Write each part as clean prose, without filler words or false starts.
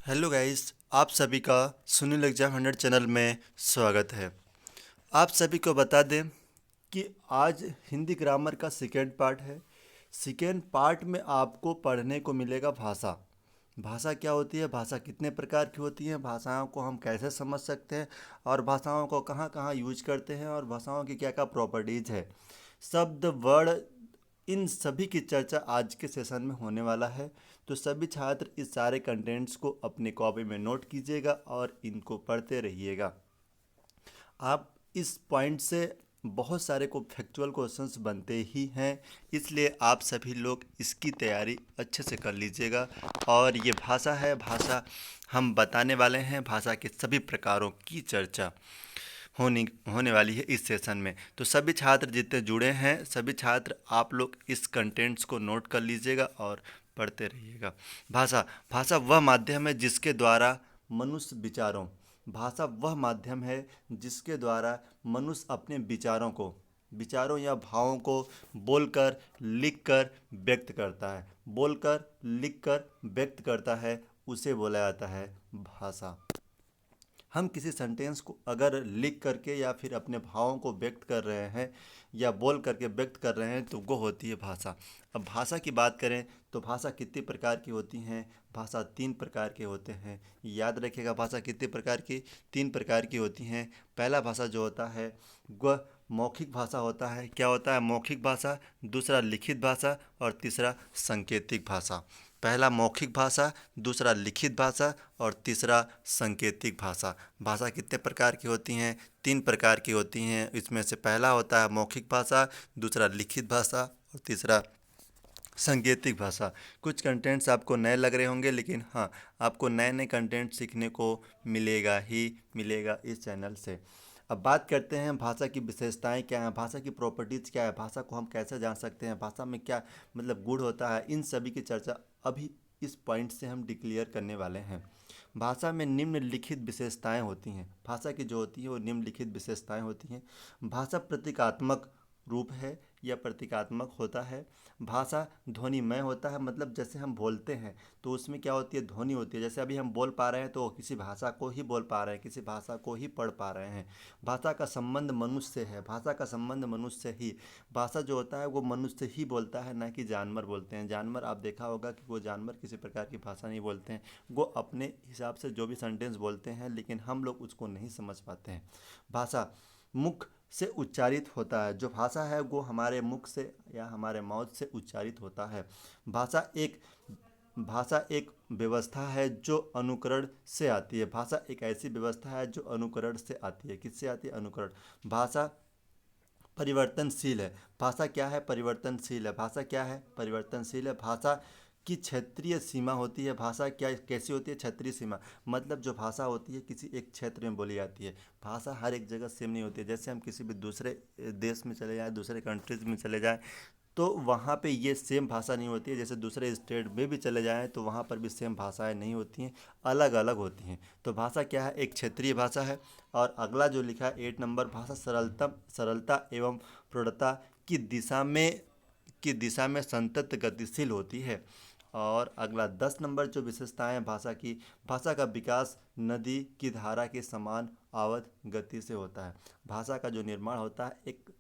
Hello guys, आप सभी का सुनील एग्जाम 100 चैनल में स्वागत है। आप सभी को बता दें कि आज हिंदी ग्रामर का सेकेंड पार्ट है। सेकेंड पार्ट में आपको पढ़ने को मिलेगा भाषा। भाषा क्या होती है, भाषा कितने प्रकार की होती है, भाषाओं को हम कैसे समझ सकते हैं और भाषाओं को कहाँ कहाँ यूज करते हैं और भाषाओं की क्या क्या प्रॉपर्टीज़ है। शब्द, वर्ड, इन सभी की चर्चा आज के सेशन में होने वाला है। तो सभी छात्र इस सारे कंटेंट्स को अपनी कॉपी में नोट कीजिएगा और इनको पढ़ते रहिएगा। आप इस पॉइंट से बहुत सारे को फैक्चुअल क्वेश्चंस बनते ही हैं, इसलिए आप सभी लोग इसकी तैयारी अच्छे से कर लीजिएगा। और ये भाषा है, भाषा हम बताने वाले हैं, भाषा के सभी प्रकारों की चर्चा होने वाली है इस सेशन में। तो सभी छात्र जितने जुड़े हैं, सभी छात्र आप लोग इस कंटेंट्स को नोट कर लीजिएगा और पढ़ते रहिएगा। भाषा भाषा वह माध्यम है जिसके द्वारा मनुष्य विचारों भाषा वह माध्यम है जिसके द्वारा मनुष्य अपने विचारों या भावों को बोलकर, लिखकर व्यक्त करता है। बोलकर, लिखकर व्यक्त करता है, उसे बोला जाता है भाषा। हम किसी सेंटेंस को अगर लिख करके या फिर अपने भावों को व्यक्त कर रहे हैं या बोल करके व्यक्त कर रहे हैं तो वो होती है भाषा। अब भाषा की बात करें तो भाषा कितनी प्रकार की होती हैं। भाषा 3 प्रकार के होते हैं। याद रखिएगा, भाषा कितनी प्रकार की, 3 प्रकार की होती हैं। पहला भाषा जो होता है वह मौखिक भाषा होता है। क्या होता है? मौखिक भाषा। दूसरा लिखित भाषा और तीसरा सांकेतिक भाषा। पहला मौखिक भाषा, दूसरा लिखित भाषा और तीसरा सांकेतिक भाषा। भाषा कितने प्रकार की होती हैं? 3 प्रकार की होती हैं। इसमें से पहला होता है मौखिक भाषा, दूसरा लिखित भाषा और तीसरा सांकेतिक भाषा। कुछ कंटेंट्स आपको नए लग रहे होंगे, लेकिन हाँ, आपको नए नए कंटेंट सीखने को मिलेगा ही मिलेगा इस चैनल से। अब बात करते हैं भाषा की विशेषताएं क्या हैं, भाषा की प्रॉपर्टीज़ क्या है, भाषा को हम कैसे जान सकते हैं, भाषा में क्या मतलब गुण होता है। इन सभी की चर्चा अभी इस पॉइंट से हम डिक्लेयर करने वाले हैं। भाषा में निम्नलिखित विशेषताएं होती हैं। भाषा की जो होती है वो निम्नलिखित विशेषताएं होती हैं। भाषा प्रतीकात्मक रूप है या प्रतीकात्मक होता है। भाषा ध्वनिमय होता है, मतलब जैसे हम बोलते हैं तो उसमें क्या होती है, ध्वनि होती है। जैसे अभी हम बोल पा रहे हैं तो किसी भाषा को ही बोल पा रहे हैं, किसी भाषा को ही पढ़ पा रहे हैं। भाषा का संबंध मनुष्य से है, भाषा का संबंध मनुष्य से ही। भाषा जो होता है वो मनुष्य ही बोलता है, ना कि जानवर बोलते हैं। जानवर आप देखा होगा कि वो जानवर किसी प्रकार की भाषा नहीं बोलते हैं, वो अपने हिसाब से जो भी सेंटेंस बोलते हैं, लेकिन हम लोग उसको नहीं समझ पाते हैं। भाषा मुख से उच्चारित होता है। जो भाषा है वो हमारे मुख से या हमारे माउथ से उच्चारित होता है। भाषा एक भाषा एक व्यवस्था है जो अनुकरण से आती है। भाषा एक ऐसी व्यवस्था है जो अनुकरण से आती है। किससे आती है? अनुकरण। भाषा परिवर्तनशील है। भाषा क्या है? परिवर्तनशील है। भाषा क्या है? परिवर्तनशील है। भाषा की क्षेत्रीय सीमा होती है। भाषा क्या कैसी होती है? क्षेत्रीय सीमा, मतलब जो भाषा होती है किसी एक क्षेत्र में बोली जाती है। भाषा हर एक जगह सेम नहीं होती है। जैसे हम किसी भी दूसरे देश में चले जाएं, दूसरे कंट्रीज में चले जाएं, तो वहाँ पे ये सेम भाषा नहीं होती है। जैसे दूसरे स्टेट में भी चले जाएं तो वहाँ पर भी सेम भाषाएं नहीं होती हैं, अलग अलग होती हैं। तो भाषा क्या है? एक क्षेत्रीय भाषा है। और अगला जो लिखा है 8 नंबर, भाषा सरलता एवं प्रौढ़ता की दिशा में संतत गतिशील होती है। और अगला 10 नंबर जो विशेषताएं हैं भाषा की, भाषा का विकास नदी की धारा के समान आवत गति से होता है। भाषा का जो निर्माण होता है, एक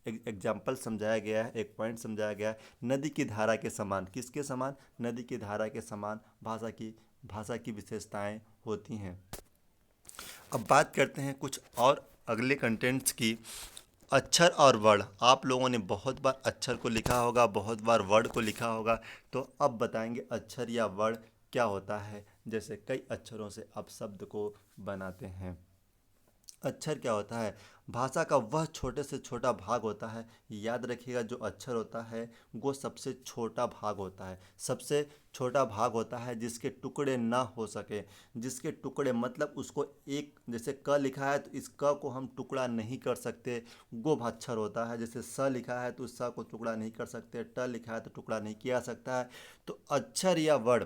एग्जाम्पल समझाया गया है, एक पॉइंट समझाया गया है, नदी की धारा के समान। किसके समान? नदी की धारा के समान भाषा की विशेषताएं होती हैं। अब बात करते हैं कुछ और अगले कंटेंट्स की। अक्षर और वर्ड। आप लोगों ने बहुत बार अक्षर को लिखा होगा, बहुत बार वर्ड को लिखा होगा। तो अब बताएंगे अक्षर या वर्ड क्या होता है। जैसे कई अक्षरों से आप शब्द को बनाते हैं। अक्षर क्या होता है? भाषा का वह छोटे से छोटा भाग होता है। याद रखिएगा, जो अक्षर होता है वो सबसे छोटा भाग होता है। सबसे छोटा भाग होता है जिसके टुकड़े ना हो सके। जिसके टुकड़े मतलब उसको एक, जैसे क लिखा है तो इस क को हम टुकड़ा नहीं कर सकते, वो अक्षर होता है। जैसे स लिखा है तो उस स को टुकड़ा नहीं कर सकते, ट लिखा है तो टुकड़ा नहीं किया जा सकता है। तो अक्षर या वर्ड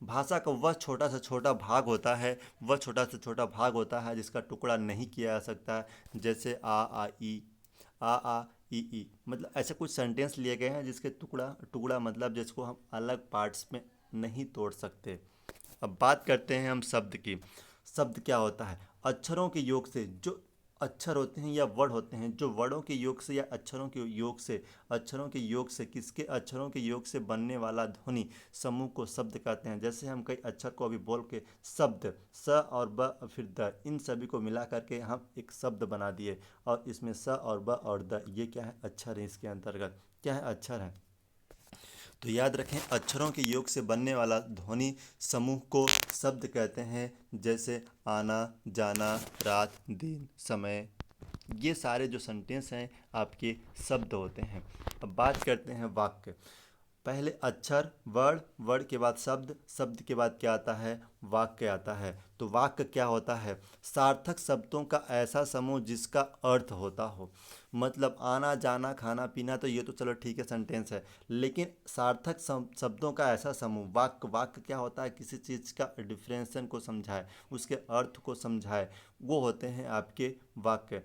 भाषा का वह छोटा से छोटा भाग होता है, वह छोटा से छोटा भाग होता है जिसका टुकड़ा नहीं किया जा सकता है। जैसे आ ई, मतलब ऐसे कुछ सेंटेंस लिए गए हैं जिसके टुकड़ा टुकड़ा मतलब जिसको हम अलग पार्ट्स में नहीं तोड़ सकते। अब बात करते हैं हम शब्द की। शब्द क्या होता है? अक्षरों के योग से जो अक्षर होते हैं या वर्ड होते हैं, जो वर्डों के योग से या अक्षरों के योग से किसके अक्षरों के योग से बनने वाला ध्वनि समूह को शब्द कहते हैं। जैसे हम कई अक्षर को अभी बोल के शब्द स और ब फिर द, इन सभी को मिला करके हम एक शब्द बना दिए, और इसमें स और ब और द ये क्या है? अक्षर है। इसके अंतर्गत क्या है? अक्षर है। तो याद रखें, अक्षरों के योग से बनने वाला ध्वनि समूह को शब्द कहते हैं। जैसे आना, जाना, रात, दिन, समय, ये सारे जो सेंटेंस हैं आपके शब्द होते हैं। अब बात करते हैं वाक्य। पहले अक्षर, वर्ड, वर्ड के बाद शब्द, शब्द के बाद क्या आता है? वाक्य आता है। तो वाक्य क्या होता है? सार्थक शब्दों का ऐसा समूह जिसका अर्थ होता हो। मतलब आना, जाना, खाना, पीना, तो ये तो चलो ठीक है, सेंटेंस है। लेकिन सार्थक शब्दों का ऐसा समूह, वाक्य, वाक्य क्या होता है? किसी चीज़ का डिफ्रेंसन को समझाए, उसके अर्थ को समझाए, वो होते हैं आपके वाक्य।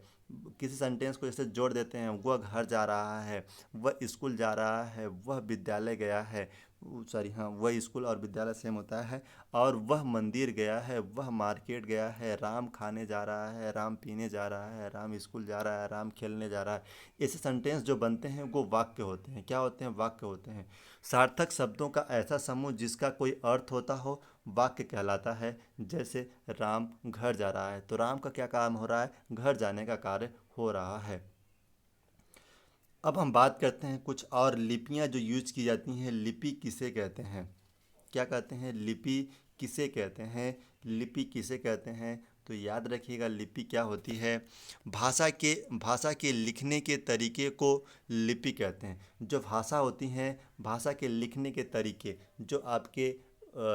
किसी सेंटेंस को जैसे जोड़ देते हैं, वह घर जा रहा है, वह स्कूल जा रहा है, वह विद्यालय गया है, सॉरी हाँ, वह स्कूल और विद्यालय सेम होता है। और वह मंदिर गया है, वह मार्केट गया है, राम खाने जा रहा है, राम पीने जा रहा है, राम स्कूल जा रहा है, राम खेलने जा रहा है। ऐसे सेंटेंस जो बनते हैं वो वाक्य होते हैं। क्या होते हैं? वाक्य होते हैं। सार्थक शब्दों का ऐसा समूह जिसका कोई अर्थ होता हो, वाक्य कहलाता है। जैसे राम घर जा रहा है, तो राम का क्या काम हो रहा है? घर जाने का कार्य हो रहा है। अब हम बात करते हैं कुछ और लिपियां जो यूज की जाती हैं। लिपि किसे कहते हैं? क्या कहते हैं? लिपि किसे कहते हैं? लिपि किसे कहते हैं? तो याद रखिएगा, लिपि क्या होती है? भाषा के लिखने के तरीके को लिपि कहते हैं। जो भाषा होती हैं, भाषा के लिखने के तरीके, जो आपके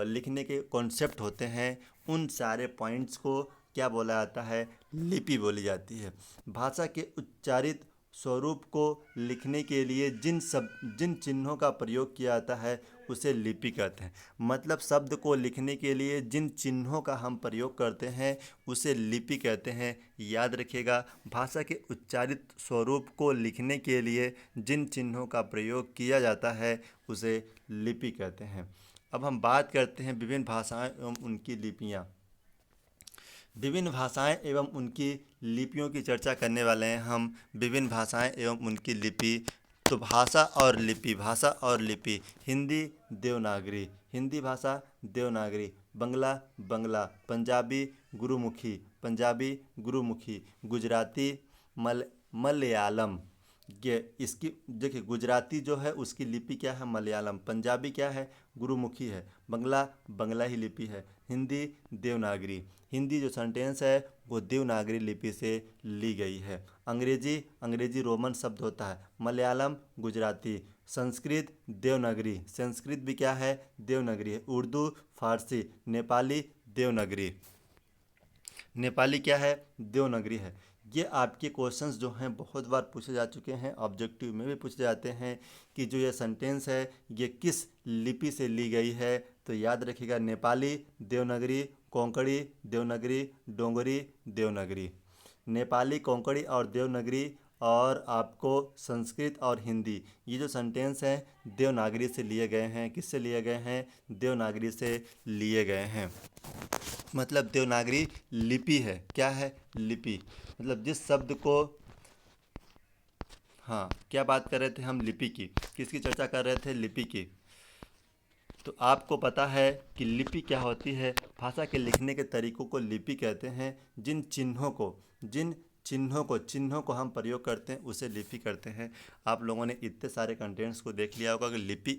लिखने के कॉन्सेप्ट होते हैं, उन सारे पॉइंट्स को क्या बोला जाता है? लिपि बोली जाती है। भाषा के उच्चारित स्वरूप को लिखने के लिए जिन चिन्हों का प्रयोग किया जाता है उसे लिपि कहते हैं। मतलब शब्द को लिखने के लिए जिन चिन्हों का हम प्रयोग करते हैं उसे लिपि कहते हैं। याद रखिएगा, भाषा के उच्चारित स्वरूप को लिखने के लिए जिन चिन्हों का प्रयोग किया जाता है उसे लिपि कहते हैं। अब हम बात करते हैं विभिन्न भाषाएं एवं उनकी लिपियां। विभिन्न भाषाएं एवं उनकी लिपियों की चर्चा करने वाले हैं हम। विभिन्न भाषाएं एवं उनकी लिपि। तो भाषा और लिपि। हिंदी देवनागरी, हिंदी भाषा देवनागरी। बंगला बंगला। पंजाबी गुरुमुखी। गुजराती मलयालम। ये इसकी देखिए, गुजराती जो है उसकी लिपि क्या है? मलयालम। पंजाबी क्या है? गुरुमुखी है। बंगला बंगला ही लिपि है। हिंदी देवनागरी। हिंदी जो सेंटेंस है वो देवनागरी लिपि से ली गई है। अंग्रेजी रोमन शब्द होता है। मलयालम गुजराती। संस्कृत देवनागरी। संस्कृत भी क्या है? देवनागरी है। उर्दू फारसी। नेपाली देवनागरी। नेपाली क्या है? देवनागरी है। ये आपके क्वेश्चंस जो हैं बहुत बार पूछे जा चुके हैं, ऑब्जेक्टिव में भी पूछे जाते हैं कि जो ये सेंटेंस है ये किस लिपि से ली गई है। तो याद रखिएगा, नेपाली देवनागरी, कोंकणी देवनागरी, डोगरी देवनागरी। नेपाली, कोंकणी और देवनागरी। और आपको संस्कृत और हिंदी, ये जो सेंटेंस हैं देवनागरी से लिए गए हैं। किससे लिए गए हैं? देवनागरी से लिए गए हैं। मतलब देवनागरी लिपि है। क्या है? लिपि। मतलब जिस शब्द को, हाँ, क्या बात कर रहे थे हम? लिपि की। किसकी चर्चा कर रहे थे? लिपि की। तो आपको पता है कि लिपि क्या होती है? भाषा के लिखने के तरीकों को लिपि कहते हैं। जिन चिन्हों को हम प्रयोग करते हैं उसे लिपि करते हैं। आप लोगों ने इतने सारे कंटेंट्स को देख लिया होगा कि लिपि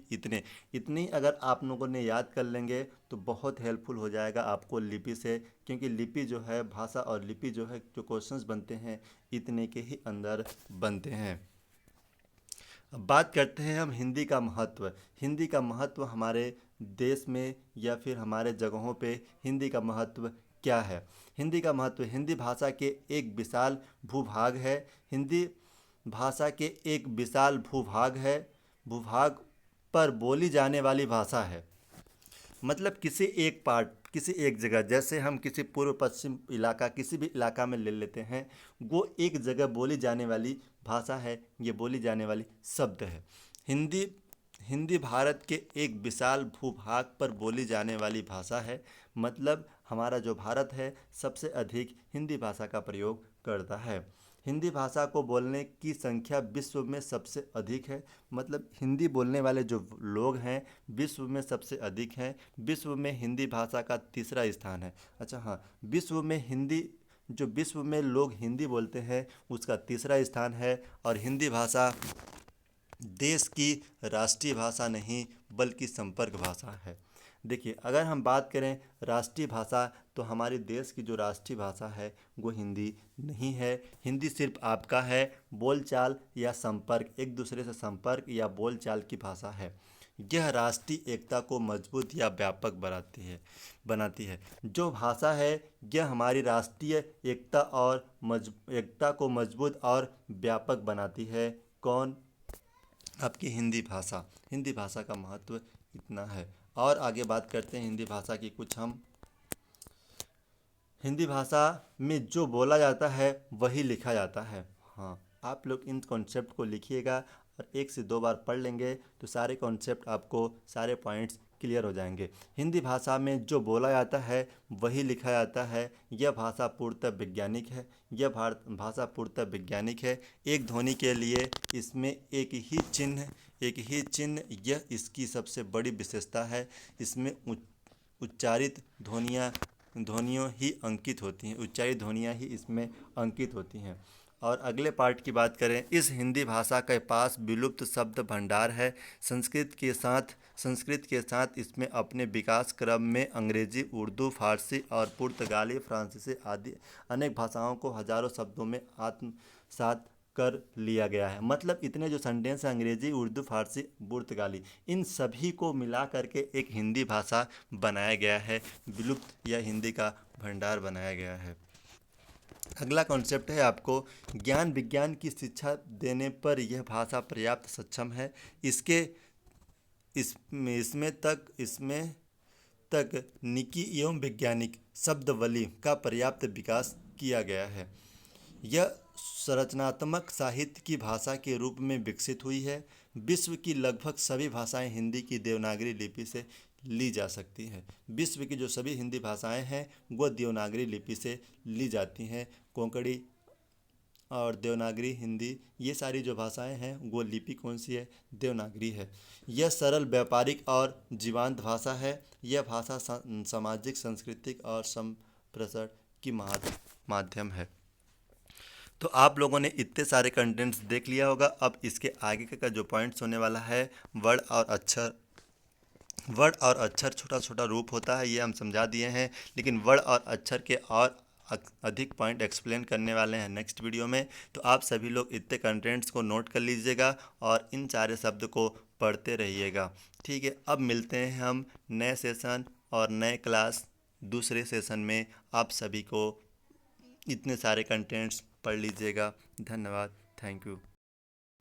इतनी अगर आप लोगों ने याद कर लेंगे तो बहुत हेल्पफुल हो जाएगा आपको लिपि से। क्योंकि लिपि जो है, भाषा और लिपि जो है, जो क्वेश्चंस बनते हैं इतने के ही अंदर बनते हैं। अब बात करते हैं हम हिंदी का महत्व। हिंदी का महत्व हमारे देश में या फिर हमारे जगहों पे हिंदी का महत्व क्या है? हिंदी का महत्व, हिंदी भाषा के एक विशाल भूभाग है। हिंदी भाषा के एक विशाल भूभाग पर बोली जाने वाली भाषा है। मतलब किसी एक जगह, जैसे हम किसी पूर्व पश्चिम इलाका, किसी भी इलाका में ले लेते हैं, वो एक जगह बोली जाने वाली भाषा है, ये बोली जाने वाली शब्द है। हिंदी हिंदी भारत के एक विशाल भूभाग पर बोली जाने वाली भाषा है। मतलब हमारा जो भारत है सबसे अधिक हिंदी भाषा का प्रयोग करता है। हिंदी भाषा को बोलने की संख्या विश्व में सबसे अधिक है। मतलब हिंदी बोलने वाले जो लोग हैं विश्व में सबसे अधिक हैं। विश्व में हिंदी भाषा का तीसरा स्थान है। अच्छा हाँ, विश्व में लोग हिंदी बोलते हैं उसका तीसरा स्थान है। और हिंदी भाषा देश की राष्ट्रीय भाषा नहीं बल्कि संपर्क भाषा है। देखिए, अगर हम बात करें राष्ट्रीय भाषा तो हमारे देश की जो राष्ट्रीय भाषा है वो हिंदी नहीं है। हिंदी सिर्फ आपका है बोलचाल या संपर्क, एक दूसरे से संपर्क या बोलचाल की भाषा है। यह राष्ट्रीय एकता को मजबूत या व्यापक बनाती है। जो भाषा है यह हमारी राष्ट्रीय एकता को मजबूत और व्यापक बनाती है। कौन? आपकी हिंदी भाषा का महत्व इतना है। और आगे बात करते हैं हिंदी भाषा की कुछ हम। हिंदी भाषा में जो बोला जाता है वही लिखा जाता है। हाँ, आप लोग इन कॉन्सेप्ट को लिखिएगा और 1 से 2 बार पढ़ लेंगे तो सारे कॉन्सेप्ट आपको, सारे पॉइंट्स क्लियर हो जाएंगे। हिंदी भाषा में जो बोला जाता है वही लिखा जाता है। यह भाषा पूर्णतः वैज्ञानिक है। भाषा पूर्णतः वैज्ञानिक है। एक ध्वनि के लिए इसमें एक ही चिन्ह यह इसकी सबसे बड़ी विशेषता है। इसमें उच्चारित ध्वनियों ही अंकित होती हैं। उच्चारित ध्वनियाँ ही इसमें अंकित होती हैं। और अगले पार्ट की बात करें, इस हिंदी भाषा के पास विलुप्त शब्द भंडार है। संस्कृत के साथ इसमें अपने विकास क्रम में अंग्रेजी, उर्दू, फारसी और पुर्तगाली, फ्रांसीसी आदि अनेक भाषाओं को हजारों शब्दों में आत्मसात कर लिया गया है। मतलब इतने जो सेंटेंस हैं अंग्रेजी, उर्दू, फारसी, पुर्तगाली, इन सभी को मिला करके एक हिंदी भाषा बनाया गया है। विलुप्त या हिंदी का भंडार बनाया गया है। अगला कॉन्सेप्ट है आपको, ज्ञान विज्ञान की शिक्षा देने पर यह भाषा पर्याप्त सक्षम है। इसके इसमें तक निकी एवं वैज्ञानिक शब्दावली का पर्याप्त विकास किया गया है। यह संरचनात्मक साहित्य की भाषा के रूप में विकसित हुई है। विश्व की लगभग सभी भाषाएं हिंदी की देवनागरी लिपि से ली जा सकती हैं। विश्व की जो सभी हिंदी भाषाएं हैं वो देवनागरी लिपि से ली जाती हैं। कोंकणी और देवनागरी, हिंदी, ये सारी जो भाषाएं हैं वो लिपि कौन सी है? देवनागरी है। यह सरल, व्यापारिक और जीवंत भाषा है। यह भाषा सामाजिक, सांस्कृतिक और संप्रेषण की माध्यम है। तो आप लोगों ने इतने सारे कंटेंट्स देख लिया होगा। अब इसके आगे का जो पॉइंट्स होने वाला है, वर्ड और अक्षर छोटा छोटा रूप होता है, ये हम समझा दिए हैं। लेकिन वर्ड और अक्षर के और अधिक पॉइंट एक्सप्लेन करने वाले हैं नेक्स्ट वीडियो में। तो आप सभी लोग इतने कंटेंट्स को नोट कर लीजिएगा और इन सारे शब्द को पढ़ते रहिएगा। ठीक है, अब मिलते हैं हम नए सेशन और नए क्लास दूसरे सेशन में। आप सभी को इतने सारे कंटेंट्स पढ़ लीजिएगा। धन्यवाद। Thank you.